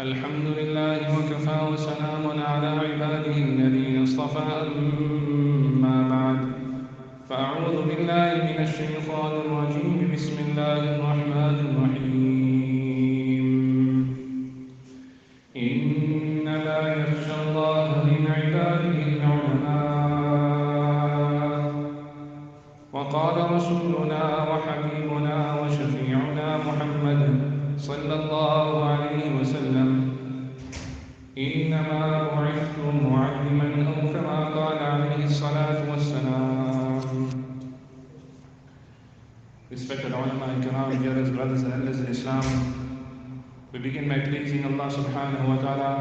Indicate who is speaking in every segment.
Speaker 1: الحمد لله وكفى وسلام على عباده الذين اصطفى أما بعد فأعوذ بالله من الشيطان الرجيم بسم الله الرحمن الرحيم إنما يخشى الله من عباده العلماء وقال رسولنا وحبيبنا وشفيعنا محمد صلى الله عليه وسلم إنما بعثت معلما أو كما قال عليه الصلاة والسلام. Respected ulama and kiram, dearest brothers and elders in Islam, we begin by praising Allah subhanahu wa ta'ala,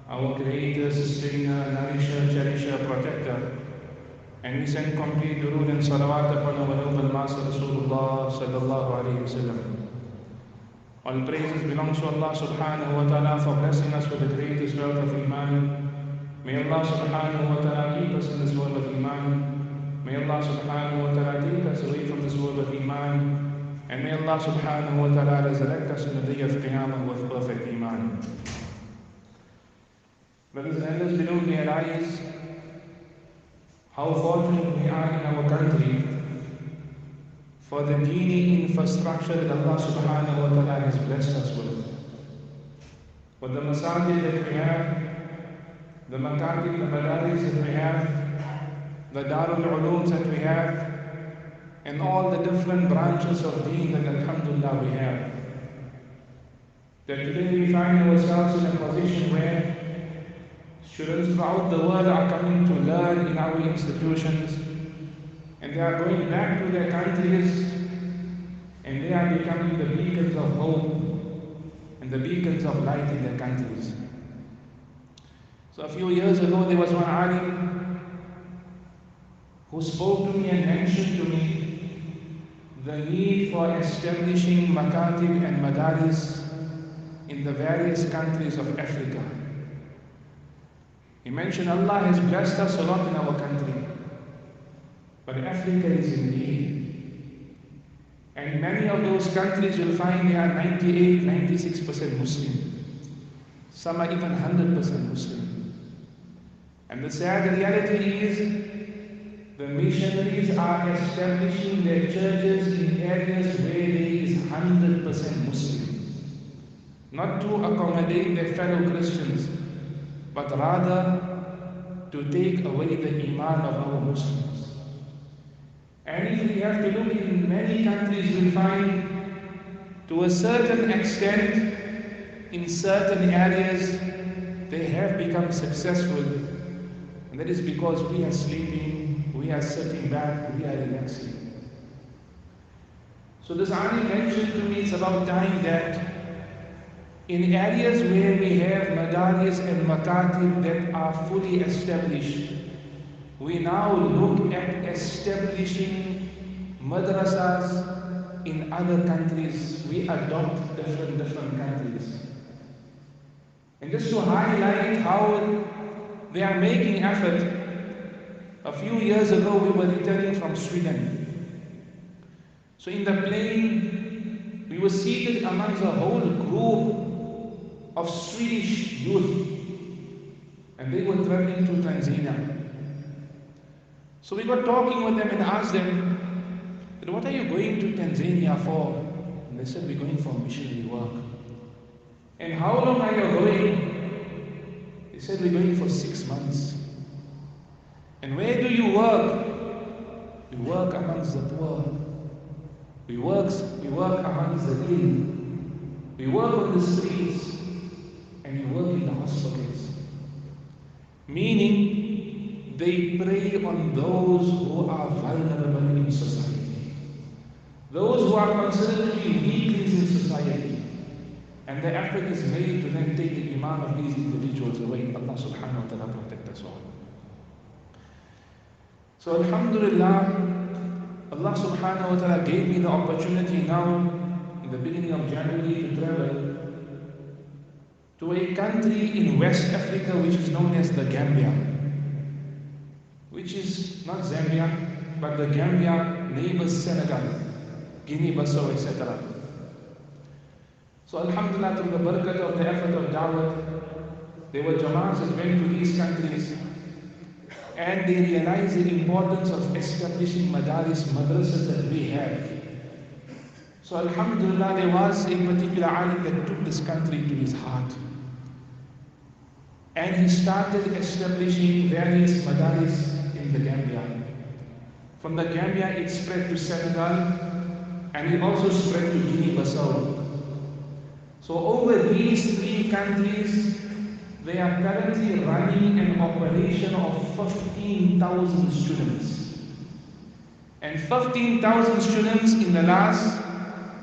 Speaker 1: our creator, sustainer, nourisher, cherisher, protector, and we send complete durood and salawat upon our noble master Rasulullah sallallahu alayhi wa sallam. All praises belong to Allah subhanahu wa ta'ala for blessing us with the greatest wealth of Iman. May Allah subhanahu wa ta'ala keep us in this world of Iman. May Allah subhanahu wa ta'ala take us away from this world of Iman. And may Allah subhanahu wa ta'ala resurrect us in the day of Qiyamah with perfect Iman. Brothers and elders, we don't realize how fortunate we are in our country for the Deeni infrastructure that Allah subhanahu wa ta'ala has blessed us with. For the masajid that we have, the Makaatib, the madaaris that we have, the Darul Ulooms that we have, and all the different branches of Deen that alhamdulillah we have. That today we find ourselves in a position where students throughout the world are coming to learn in our institutions, and they are going back to their countries, and they are becoming the beacons of hope and the beacons of light in their countries. So a few years ago, there was one alim who spoke to me and mentioned to me the need for establishing Makaatib and madaaris in the various countries of Africa. He mentioned Allah has blessed us a lot in our country, but Africa is in need. And many of those countries you'll find they are 98, 96% Muslim. Some are even 100% Muslim. And the sad reality is the missionaries are establishing their churches in areas where there is 100% Muslim. Not to accommodate their fellow Christians, but rather to take away the iman of our Muslims. And if we have to look in many countries, we find to a certain extent, in certain areas, they have become successful. And that is because we are sleeping, we are sitting back, we are relaxing. So this alim mentioned to me it's about time that in areas where we have madaaris and makaatib that are fully established, we now look at establishing madrasas in other countries. We adopt different countries. And just to highlight how they are making effort, a few years ago we were returning from Sweden. So in the plane, we were seated amongst a whole group of Swedish youth, and they were traveling to Tanzania. So we got talking with them and asked them, what are you going to Tanzania for? And they said, we're going for missionary work. And how long are you going? They said, we're going for 6 months. And where do you work? We work amongst the poor. We work amongst the ill. We work on the streets. And we work in the hospitals. Meaning, they prey on those who are vulnerable in society. Those who are considered to be weaklings in society. And the effort is made to then take the iman of these individuals away. Allah subhanahu wa ta'ala protect us all. So alhamdulillah, Allah subhanahu wa ta'ala gave me the opportunity now, in the beginning of January, to travel to a country in West Africa which is known as the Gambia. Which is not Zambia, but the Gambia neighbors Senegal, Guinea-Bissau, etc. So alhamdulillah, through the barakat of the effort of Dawah, there were Jamaats that went to these countries and they realized the importance of establishing madaaris, madrasas that we have. So alhamdulillah, there was a particular alim that took this country to his heart. And he started establishing various madaaris in the Gambia. From the Gambia, it spread to Senegal, and it also spread to Guinea-Bissau. So over these three countries, they are currently running an operation of 15,000 students. And 15,000 students in the last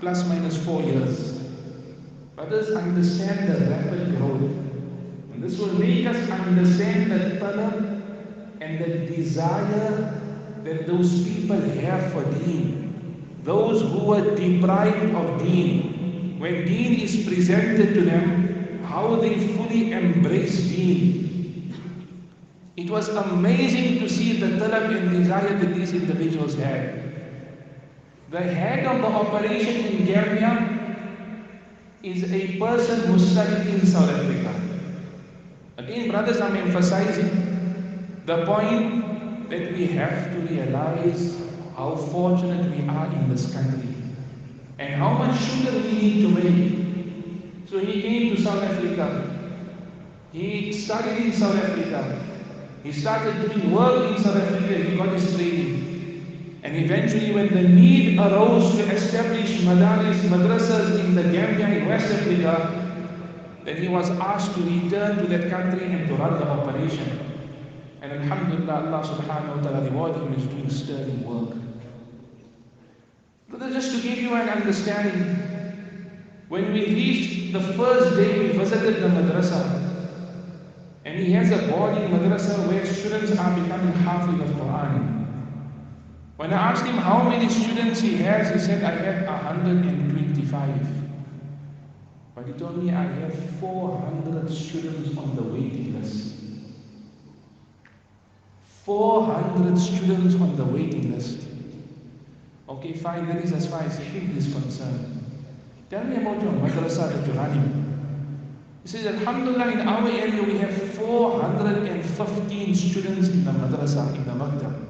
Speaker 1: plus minus 4 years. Brothers, understand the rapid growth. And this will make us understand the talab and the desire that those people have for Deen. Those who were deprived of Deen. When Deen is presented to them, how they fully embrace Deen. It was amazing to see the talab and desire that these individuals had. The head of the operation in Gambia is a person who studied in South Africa. Again, brothers, I'm emphasizing the point that we have to realize how fortunate we are in this country and how much sugar we need to make. So he came to South Africa. He studied in South Africa. He started doing work in South Africa. He got his training. And eventually, when the need arose to establish madaaris, madrasas in the Gambia in West Africa, then he was asked to return to that country and to run the operation. And alhamdulillah, Allah subhanahu wa ta'ala rewarded him as doing sterling work. But just to give you an understanding, when we reached the first day, we visited the madrasa. And he has a boarding madrasa where students are becoming hafiz of Quran. When I asked him how many students he has, he said, I have 125. But he told me, I have 400 students on the waiting list. 400 students on the waiting list. Okay, fine, that is as far as him is concerned. Tell me about your madrasa that you're running. He says, alhamdulillah, in our area we have 415 students in the madrasa, in the maktab.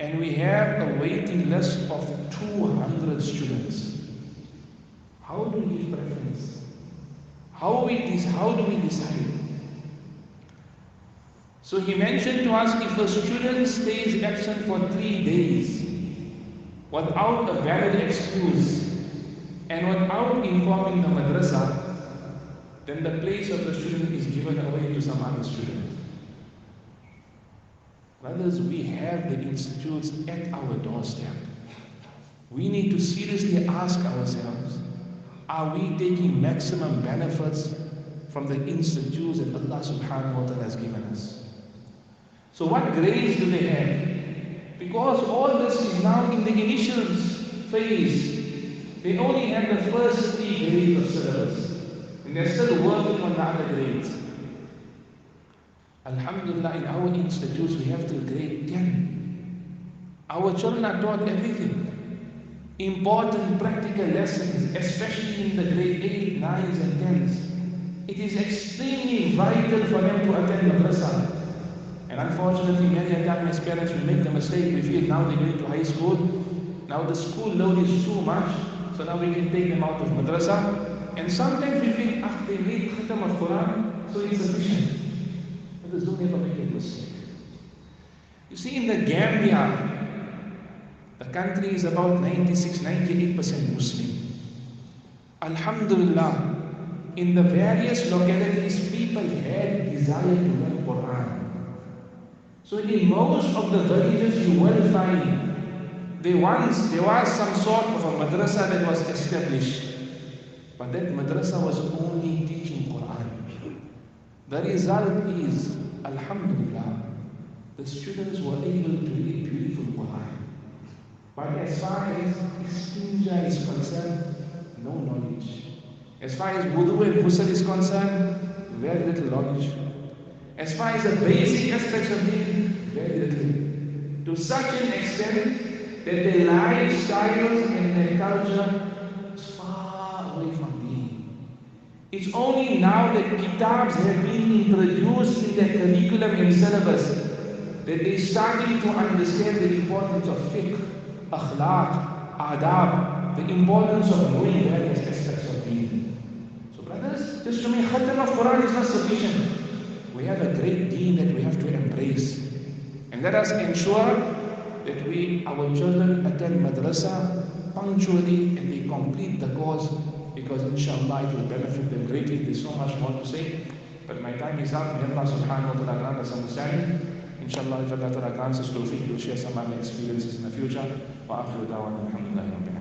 Speaker 1: And we have a waiting list of 200 students. How do we give preference? How do we decide? So he mentioned to us, if a student stays absent for 3 days without a valid excuse and without informing the madrasa, then the place of the student is given away to some other student. Brothers, we have the institutes at our doorstep. We need to seriously ask ourselves, are we taking maximum benefits from the institutes that Allah subhanahu wa ta'ala has given us? So what grades do they have? Because all this is now in the initial phase. They only have the first 3 grades of syllabus. And they're still working on the other grades. Alhamdulillah, in our institutes we have till grade 10. Our children are taught everything. Important practical lessons, especially in the grade 8, 9s and 10s. It is extremely vital for them to attend madrasa. And unfortunately, many a time as parents will make the mistake, we feel now they're going to high school, now the school load is too much, so now we can take them out of madrasa. And sometimes we feel, they read Khatam of Quran, so it's sufficient. But don't ever make a mistake. You see, in the Gambia, the country is about 96-98% Muslim. Alhamdulillah, in the various localities, people had desire to learn Quran. So in most of the villages you will find, there was some sort of a madrasa that was established. But that madrasa was only teaching Quran. The result is, alhamdulillah, the students were able to read beautiful Quran. But as far as istinja is concerned, no knowledge. As far as wudu and ghusl is concerned, very little knowledge. As far as the basic aspects of deen, very little. To such an extent that their lifestyles and their culture is far away from deen. It's only now that kitabs have been introduced in their curriculum and syllabus that they're starting to understand the importance of fiqh, akhlaq, adab, the importance of knowing various aspects of deen. So brothers, just to make khatam of Quran is not sufficient. We have a great deen that we have to embrace. And let us ensure that our children attend madrasa punctually and they complete the course, because inshallah it will benefit them greatly. There's so much more to say, but my time is up. May Allah subhanahu wa ta'ala grant us understanding. Inshallah, if Allah ta'ala grants us tawfiq, we'll share some other experiences in the future. Wa akhiru da'wana alhamdulillahi rabbil alamin.